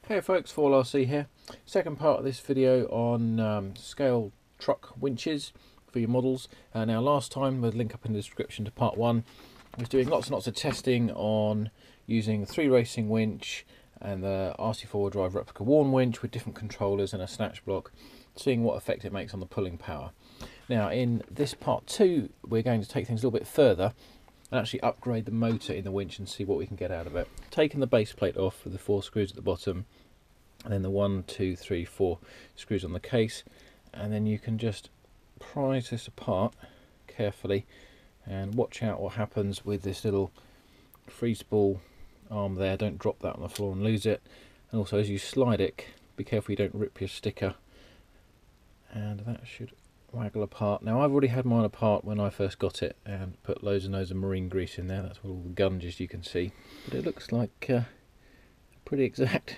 Hey folks, 4LRC here. Second part of this video on scale truck winches for your models. Now last time, with a link up in the description to part 1, I was doing lots and lots of testing on using the 3 racing winch and the RC4 drive replica worn winch with different controllers and a snatch block, seeing what effect it makes on the pulling power. Now in this part 2, we're going to take things a little bit further and actually upgrade the motor in the winch and see what we can get out of it. Taking the base plate off with the 4 screws at the bottom, and then the 1, 2, 3, 4 screws on the case, and then you can just prise this apart carefully and watch out what happens with this little free spool arm there. Don't drop that on the floor and lose it, and also as you slide it, be careful you don't rip your sticker, and that should waggle apart. Now I've already had mine apart when I first got it and put loads and loads of marine grease in there. That's what all the gunges you can see, but it looks like a pretty exact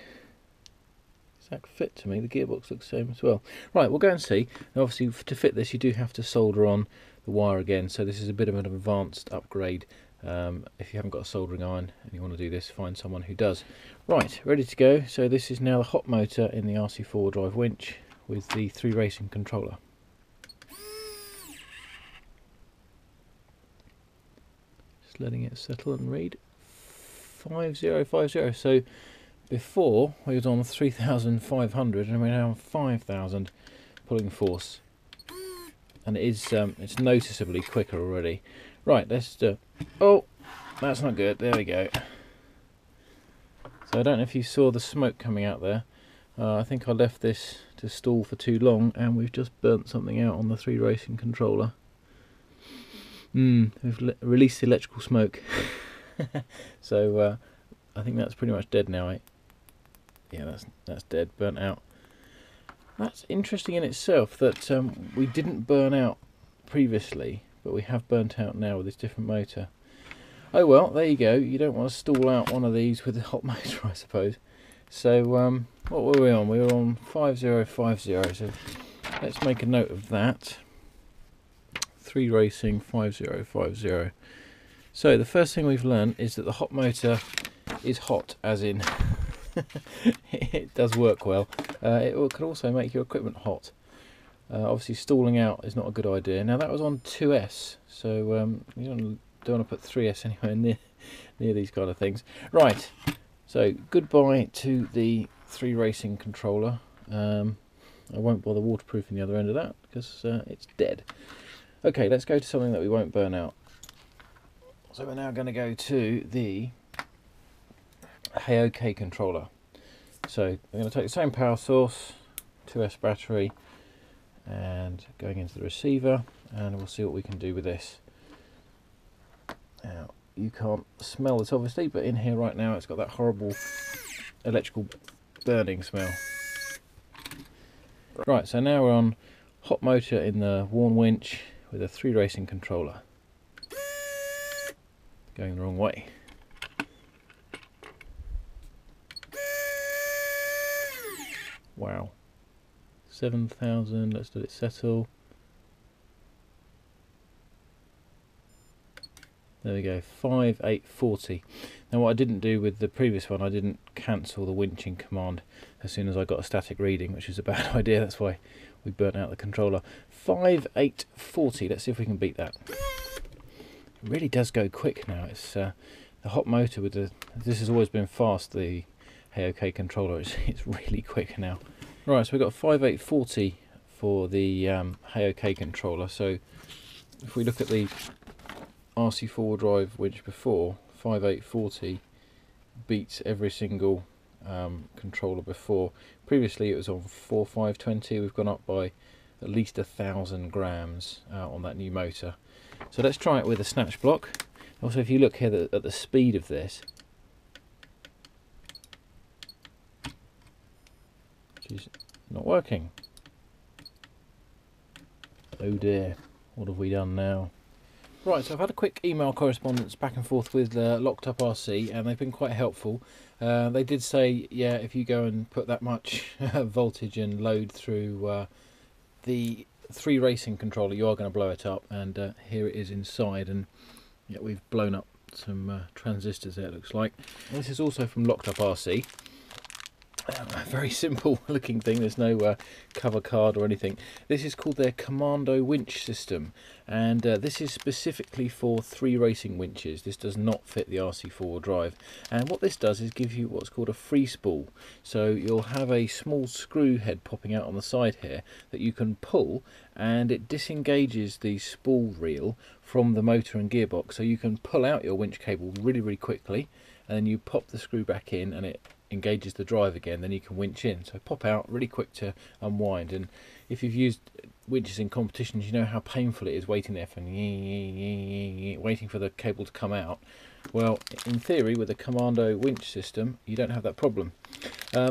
fit to me. The gearbox looks the same as well. Right, we'll go and see. Now obviously to fit this you do have to solder on the wire again, so this is a bit of an advanced upgrade. If you haven't got a soldering iron and you want to do this, find someone who does. Right, ready to go. So this is now the hot motor in the RC4 drive winch with the 3 racing controller. Just letting it settle and read 5050. So before we was on 3,500 and we're now on 5,000 pulling force, and it is it's noticeably quicker already. Right, let's do. Oh, that's not good. There we go. So I don't know if you saw the smoke coming out there. I think I left this to stall for too long, and we've just burnt something out on the 3 racing controller. We've released the electrical smoke. So I think that's pretty much dead now. Yeah, that's dead, burnt out. That's interesting in itself that we didn't burn out previously, but we have burnt out now with this different motor. Oh well, there you go. You don't want to stall out one of these with a hot motor, I suppose. So what were we on? We were on 5050. So let's make a note of that. 3 racing 5050. So the first thing we've learned is that the hot motor is hot, as in it does work well. It can also make your equipment hot. Obviously stalling out is not a good idea. Now that was on 2S, so you don't want to put 3S anywhere near these kind of things. Right, so goodbye to the 3 racing controller. I won't bother waterproofing the other end of that because it's dead. Okay, let's go to something that we won't burn out. So we're now going to go to the OK controller. So we're going to take the same power source, 2S battery, and going into the receiver, and we'll see what we can do with this. Now you can't smell this obviously, but in here right now it's got that horrible electrical burning smell. Right, so now we're on hot motor in the worn winch with a 3 racing controller. Going the wrong way. Wow. 7,000, let's let it settle. There we go, 5840. Now what I didn't do with the previous one, I didn't cancel the winching command as soon as I got a static reading, which is a bad idea. That's why we burnt out the controller. 5840, let's see if we can beat that. It really does go quick now. It's the hot motor with the, this has always been fast, the OK controller. It's really quick now. Right, so we've got 5840 for the OK controller. So if we look at the RC4 drive winch before, 5840 beats every single controller before. Previously it was on 4520. We've gone up by at least 1,000 grams on that new motor. So let's try it with a snatch block. Also, if you look here at the speed of this, which is not working. Oh dear, what have we done now? Right, so I've had a quick email correspondence back and forth with LockedUpRC, and they've been quite helpful. They did say, yeah, if you go and put that much voltage and load through the 3 racing controller, you are going to blow it up, and here it is inside, and yeah, we've blown up some transistors there, it looks like. And this is also from LockedUpRC. a very simple looking thing. There's no cover card or anything. This is called their Commando winch system, and this is specifically for 3 racing winches. This does not fit the RC 4-wheel drive, and what this does is give you what's called a free spool. So you'll have a small screw head popping out on the side here that you can pull, and it disengages the spool reel from the motor and gearbox, so you can pull out your winch cable really quickly, and then you pop the screw back in and it engages the drive again. Then you can winch in. So pop out, really quick to unwind. And if you've used winches in competitions, you know how painful it is waiting there for waiting for the cable to come out. Well, in theory, with the Commando winch system, you don't have that problem.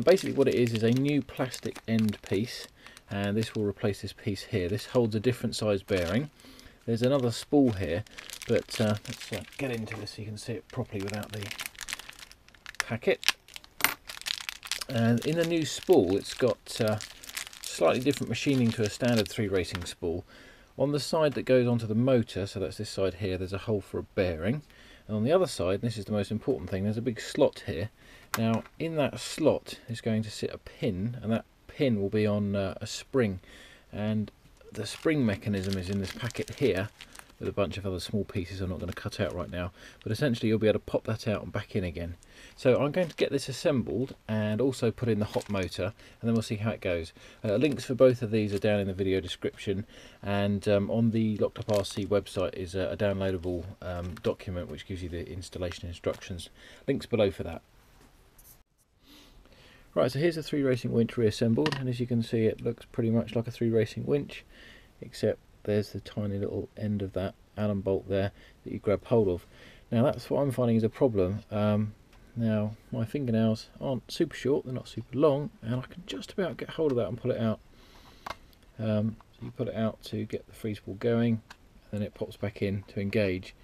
Basically what it is a new plastic end piece, and this will replace this piece here. This holds a different size bearing. There's another spool here, but let's get into this so you can see it properly without the packet. And in the new spool, it's got slightly different machining to a standard 3 racing spool. On the side that goes onto the motor, so that's this side here, there's a hole for a bearing. And on the other side, and this is the most important thing, there's a big slot here. Now, in that slot is going to sit a pin, and that pin will be on a spring. And the spring mechanism is in this packet here, with a bunch of other small pieces I'm not going to cut out right now, but essentially you'll be able to pop that out and back in again. So I'm going to get this assembled and also put in the hot motor, and then we'll see how it goes. Links for both of these are down in the video description, and on the LockedUpRC website is a downloadable document which gives you the installation instructions. Links below for that. Right, so here's a 3 racing winch reassembled, and as you can see it looks pretty much like a 3 racing winch, except there's the tiny little end of that Allen bolt there that you grab hold of. Now that's what I'm finding is a problem. Now my fingernails aren't super short, they're not super long, and I can just about get hold of that and pull it out. So you pull it out to get the free spool going, and then it pops back in to engage.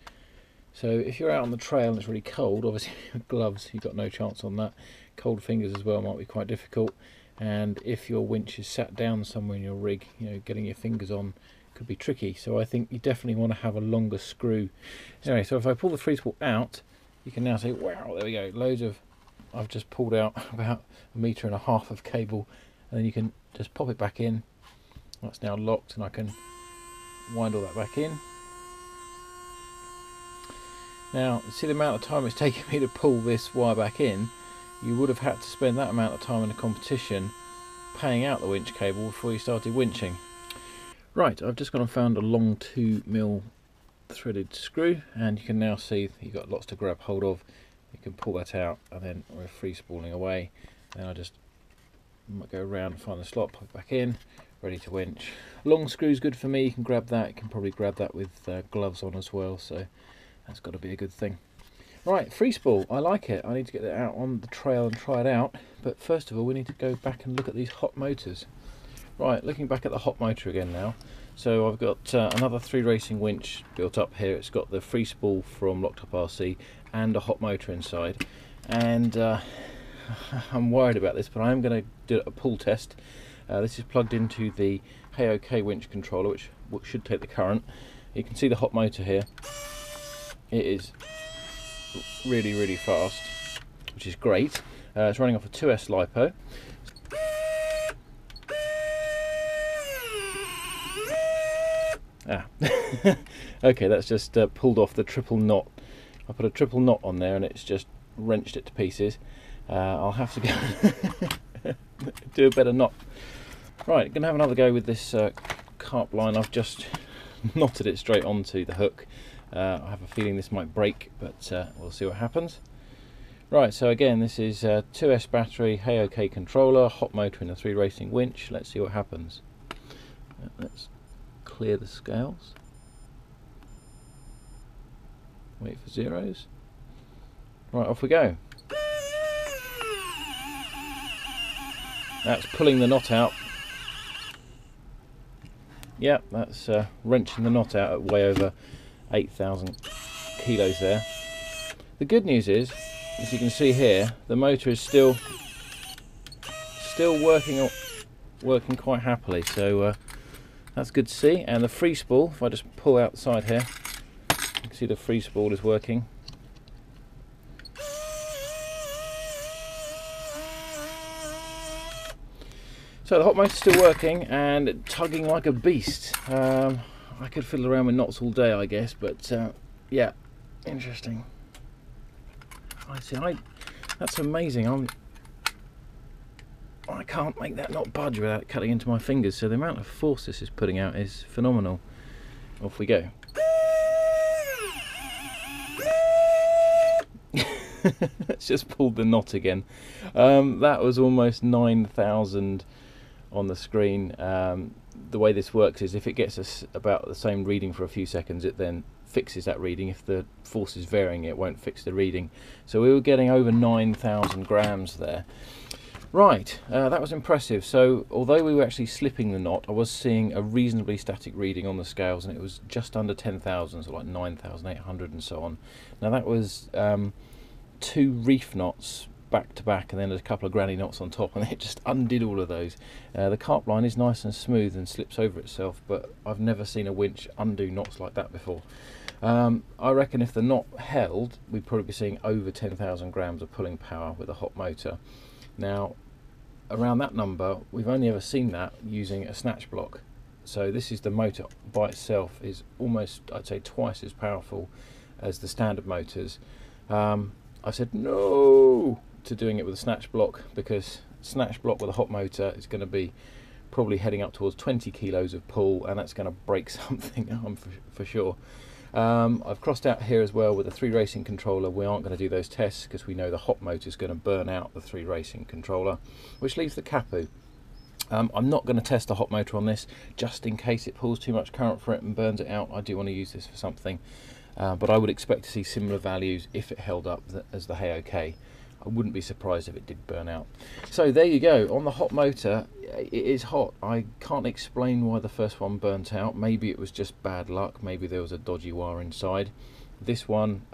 So if you're out on the trail and it's really cold, obviously with gloves you've got no chance on that. Cold fingers as well might be quite difficult, and if your winch is sat down somewhere in your rig, you know, getting your fingers on could be tricky. So I think you definitely want to have a longer screw. Anyway, so if I pull the free spool out, you can now say, wow, there we go, loads of, I've just pulled out about 1.5 meters of cable, and then you can just pop it back in. That's now locked, and I can wind all that back in. Now, see the amount of time it's taken me to pull this wire back in. You would have had to spend that amount of time in a competition paying out the winch cable before you started winching. Right, I've just gone and found a long 2mm threaded screw, and you can now see you've got lots to grab hold of. You can pull that out, and then we're free spooling away. Then I just might go around and find the slot, pop it back in, ready to winch. Long screw's good for me. You can grab that. You can probably grab that with gloves on as well, so that's got to be a good thing. Right, free spool, I like it. I need to get it out on the trail and try it out, but first of all we need to go back and look at these hot motors. Right, looking back at the hot motor again now. So I've got another 3 racing winch built up here. It's got the free spool from LockedUpRC and a hot motor inside, and I'm worried about this, but I'm going to do a pull test. This is plugged into the KMS winch controller, which should take the current. You can see the hot motor here. It is really fast, which is great. It's running off a 2S LiPo. Okay, that's just pulled off the triple knot. I put a triple knot on there and it's just wrenched it to pieces. I'll have to go do a better knot. Right, gonna have another go with this carp line. I've just knotted it straight onto the hook. I have a feeling this might break, but we'll see what happens. Right, so again, this is 2S battery, KMS controller, hot motor in a 3 racing winch. Let's see what happens. Let's clear the scales. Wait for zeros. Right, off we go. That's pulling the knot out. Yep, that's wrenching the knot out at way over 8,000 kilos there. The good news is, as you can see here, the motor is still working quite happily, so that's good to see. And the free spool, if I just pull out the side here, you can see the free spool is working. So the hot motor's still working and tugging like a beast. I could fiddle around with knots all day, I guess, but yeah, interesting. I see. That's amazing. I can't make that knot budge without cutting into my fingers. So the amount of force this is putting out is phenomenal. Off we go. It's just pulled the knot again. That was almost 9,000 on the screen. The way this works is if it gets us about the same reading for a few seconds, it then fixes that reading. If the force is varying, it won't fix the reading. So we were getting over 9,000 grams there. Right, that was impressive. So although we were actually slipping the knot, I was seeing a reasonably static reading on the scales, and it was just under 10,000, so like 9,800 and so on. Now that was 2 reef knots back to back, and then a couple of granny knots on top, and it just undid all of those. The carp line is nice and smooth and slips over itself, but I've never seen a winch undo knots like that before. I reckon if the knot held, we'd probably be seeing over 10,000 grams of pulling power with a hot motor. Now, around that number, we've only ever seen that using a snatch block. So this is the motor by itself is almost, I'd say, twice as powerful as the standard motors. I said no to doing it with a snatch block, because snatch block with a hot motor is going to be probably heading up towards 20 kilos of pull, and that's going to break something for sure. I've crossed out here as well with the 3 racing controller. We aren't going to do those tests because we know the hot motor is going to burn out the 3 racing controller, which leaves the Capu. I'm not going to test the hot motor on this just in case it pulls too much current for it and burns it out. I do want to use this for something, but I would expect to see similar values if it held up as the HOK. I wouldn't be surprised if it did burn out. So there you go. On the hot motor, it is hot. I can't explain why the first one burnt out. Maybe it was just bad luck. Maybe there was a dodgy wire inside. This one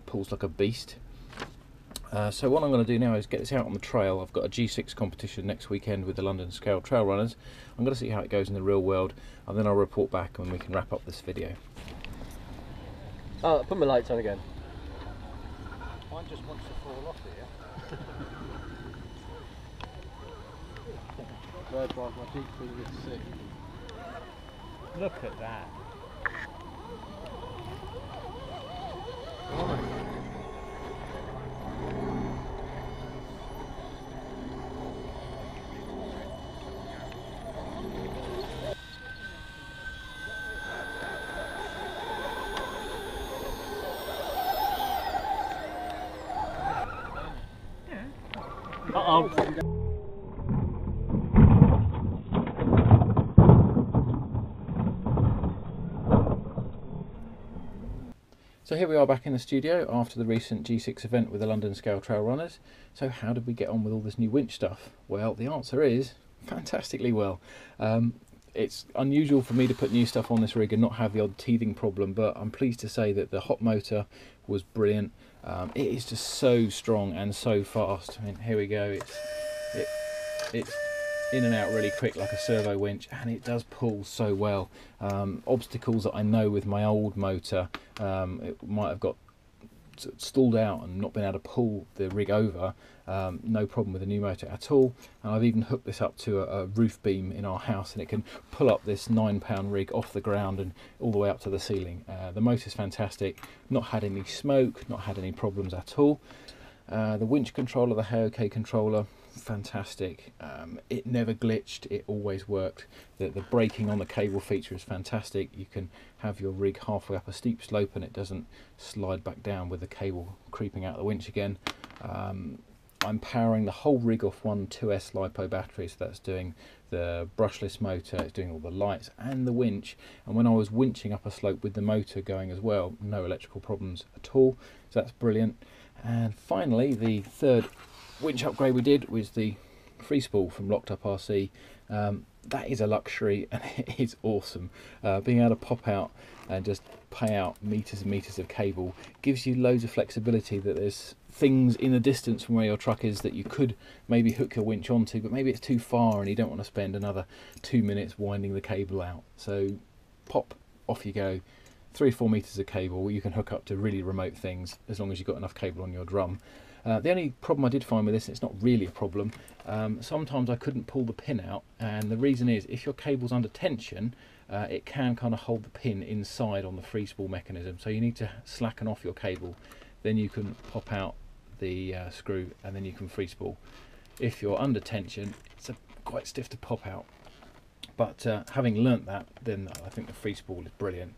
pulls like a beast. So what I'm going to do now is get this out on the trail. I've got a G6 competition next weekend with the London Scale Trail Runners. I'm going to see how it goes in the real world, and then I'll report back and we can wrap up this video. Oh, put my lights on again. Mine just wants to fall off here. Bird drive my deep through the sea. Look at that. Uh-oh. So here we are back in the studio after the recent G6 event with the London Scale Trail Runners. So how did we get on with all this new winch stuff? Well, the answer is fantastically well. It's unusual for me to put new stuff on this rig and not have the odd teething problem, but I'm pleased to say that the hot motor was brilliant. It is just so strong and so fast. I mean, here we go. It's in and out really quick like a servo winch, and it does pull so well. Obstacles that I know with my old motor, it might have got stalled out and not been able to pull the rig over. No problem with the new motor at all. And I've even hooked this up to a roof beam in our house, and it can pull up this 9-pound rig off the ground and all the way up to the ceiling. The motor's fantastic, not had any smoke, not had any problems at all. The winch controller, the HOK controller, fantastic. It never glitched, it always worked. The braking on the cable feature is fantastic. You can have your rig halfway up a steep slope and it doesn't slide back down with the cable creeping out the winch again. I'm powering the whole rig off one 2S LiPo battery, so that's doing the brushless motor, it's doing all the lights and the winch. And when I was winching up a slope with the motor going as well, no electrical problems at all, so that's brilliant. And finally, the third winch upgrade we did was the free spool from LockedUpRC. That is a luxury and it is awesome. Being able to pop out and just pay out meters and meters of cable gives you loads of flexibility, that there's things in the distance from where your truck is that you could maybe hook your winch onto, but maybe it's too far and you don't want to spend another 2 minutes winding the cable out. So pop, off you go. 3 or 4 meters of cable you can hook up to really remote things as long as you've got enough cable on your drum. The only problem I did find with this, it's not really a problem, sometimes I couldn't pull the pin out, and the reason is if your cable's under tension, it can kind of hold the pin inside on the free spool mechanism, so you need to slacken off your cable, then you can pop out the screw and then you can free spool. If you're under tension, it's quite stiff to pop out, but having learnt that, then I think the free spool is brilliant.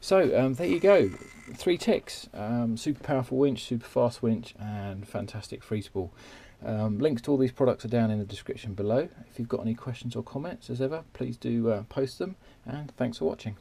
So there you go, 3 ticks, super powerful winch, super fast winch, and fantastic free spool. Links to all these products are down in the description below. If you've got any questions or comments, as ever, please do post them, and thanks for watching.